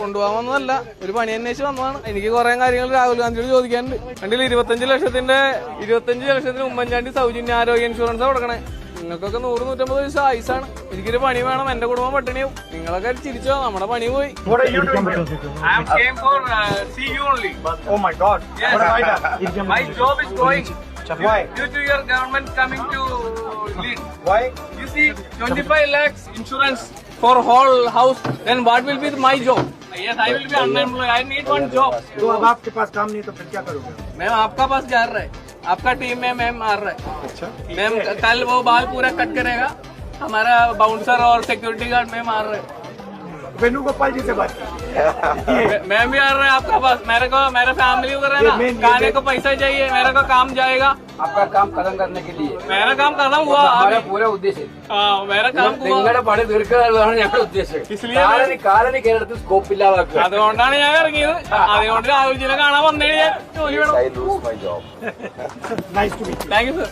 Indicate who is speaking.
Speaker 1: കൊണ്ടുപോകാൻ വന്നതല്ല, ഒരു പണി അന്വേഷിച്ച് വന്നതാണ്. എനിക്ക് കുറെ കാര്യങ്ങൾ രാഹുൽ ഗാന്ധിയോട് ചോദിക്കാനുണ്ട്. കണ്ടില്ല, 25 ലക്ഷത്തിന് ഉമ്മൻചാണ്ടി സൗജന്യ ആരോഗ്യ ഇൻഷുറൻസ് കൊടുക്കണേ. നിങ്ങൾക്കൊക്കെ 100-150 വയസ്സ് ആയുസാണ്. എനിക്കൊരു പണി വേണം, എന്റെ കുടുംബം പട്ടിണിയാവും. നിങ്ങളൊക്കെ ചിരിച്ചോ, നമ്മുടെ പണി പോയി.
Speaker 2: Why?
Speaker 1: Due to your government coming to lead.
Speaker 2: Why?
Speaker 1: You see, 25 lakhs insurance for whole house. Then what will be my job? Yes, I will be unemployed. I need one job.
Speaker 2: तो अब आपके पास काम नहीं तो फिर क्या करोगे?
Speaker 1: Ma'am आपका पास जा रहा है, आपका टीम में मैम आ रहा है.
Speaker 2: अच्छा.
Speaker 1: मैम कल वो बाल पूरा कट करेगा. हमारा बाउंसर और सिक्योरिटी गार्ड मैम आ रहे हैं.
Speaker 2: वेणुगोपाल जी से बात.
Speaker 1: मैम भी आ रहा है आपका पास. मेरे फैमिली को रहना, खाने को पैसा चाहिए, मेरे को काम जाएगा.
Speaker 3: आपका काम खत्म करने के लिए
Speaker 1: मेरा काम खत्म हुआ.
Speaker 3: हमारा पूरा उद्देश्य
Speaker 1: मेरा काम
Speaker 3: നിങ്ങളുടെ പണി തീർക്കാനാണ് ഞങ്ങളുടെ ഉദ്ദേശം. കാലന് കേരളത്തിൽ സ്കോപ്പ് ഇല്ലാതാക്കുക.
Speaker 1: അതുകൊണ്ടാണ് ഞാൻ ഇറങ്ങിയത്. അതുകൊണ്ട് രാഹുൽജിനെ കാണാൻ വന്നേ ഞാൻ ജോലി വേണം.
Speaker 2: Nice to meet you.
Speaker 1: Thank you sir.